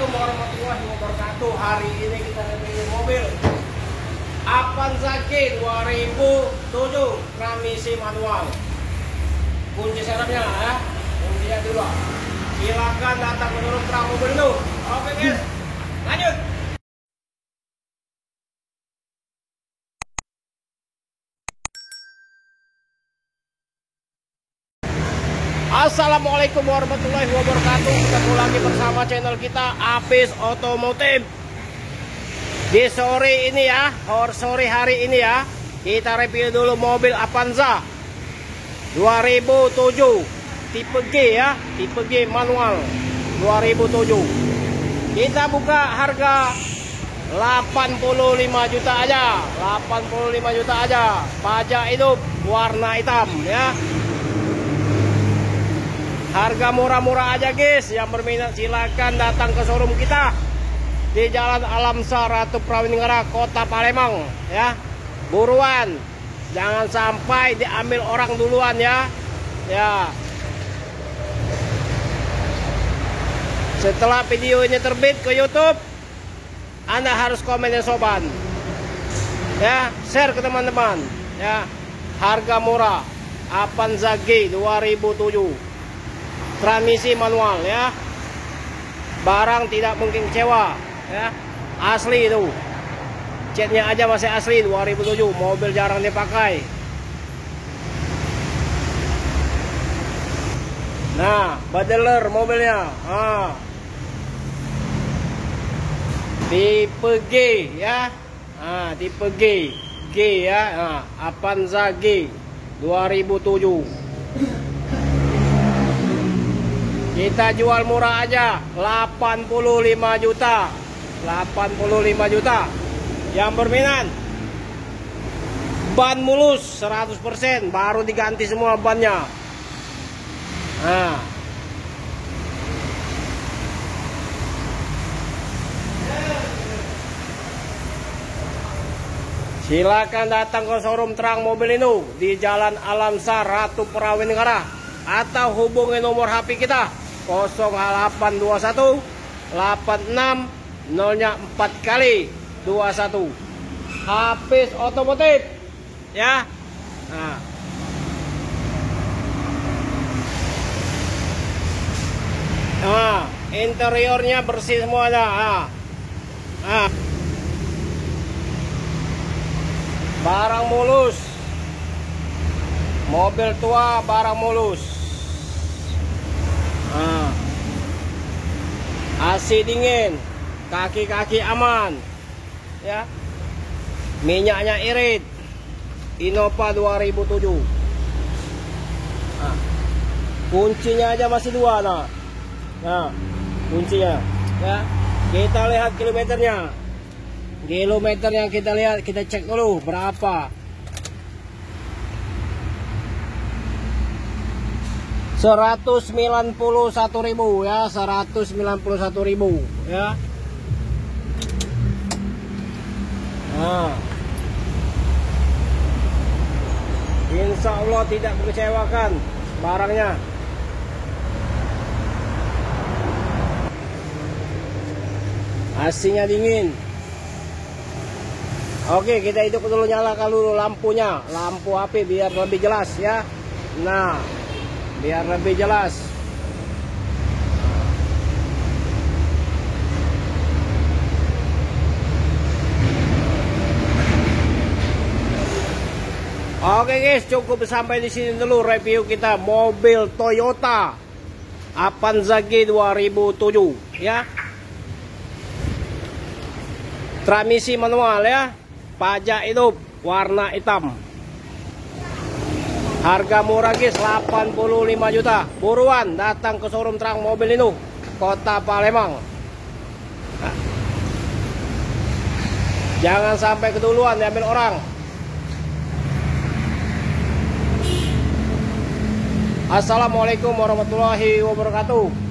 Assalamualaikum warahmatullahi wabarakatuh. Hari ini kita review mobil Avanza G 2007 transmisi manual. Kunci serepnya ya, kuncinya dulu. Silakan datang menurut terang mobil itu. Oke guys, lanjut. Assalamualaikum warahmatullahi wabarakatuh. Ketemu lagi bersama channel kita Apis Otomotif. Di sore ini ya, sore hari ini ya, kita review dulu mobil Avanza 2007 tipe G ya, tipe G manual 2007. Kita buka harga 85 juta aja, 85 juta aja. Pajak hidup warna hitam ya. Harga murah-murah aja guys. Yang berminat silakan datang ke showroom kita di Jalan Alamsar Ratu Prawininggara, Kota Palembang ya. Buruan, jangan sampai diambil orang duluan ya. Ya. Setelah video ini terbit ke YouTube, Anda harus komen ya sobat. Ya, share ke teman-teman ya. Harga murah Avanza G 2007 transmisi manual ya. Barang tidak mungkin kecewa ya. Asli itu. Catnya aja masih asli 2007. Mobil jarang dipakai. Nah, badeler mobilnya. Tipe G ya. Tipe G. G ya. Avanza G 2007. Kita jual murah aja 85 juta. 85 juta. Yang berminat, ban mulus 100%, baru diganti semua bannya. Silakan datang ke showroom terang mobil ini di Jalan Alamsar Ratu Prawininggara, atau hubungi nomor HP kita 0821 86 0-nya 4 kali 21. Apis Otomotif ya. Interiornya bersih semuanya. Barang mulus. Mobil tua barang mulus. AC dingin, kaki-kaki aman ya. Minyaknya irit. Innova 2007. Kuncinya aja masih dua kuncinya ya. Kita lihat kilometernya. Kilometer yang kita lihat, kita cek dulu berapa. 191.000 ya, 191.000 ya. Insya Allah tidak mengecewakan barangnya. AC-nya dingin. Oke, kita hidup dulu, nyalakan dulu lampunya, lampu HP biar lebih jelas ya. Nah, biar lebih jelas. Oke guys, cukup sampai di sini dulu review kita mobil Toyota Avanza G 2007 ya. Transmisi manual ya. Pajak hidup warna hitam. Harga murah guys, 85 juta. Buruan datang ke showroom terang mobil ini, Kota Palembang. Jangan sampai keduluan diambil orang. Assalamualaikum warahmatullahi wabarakatuh.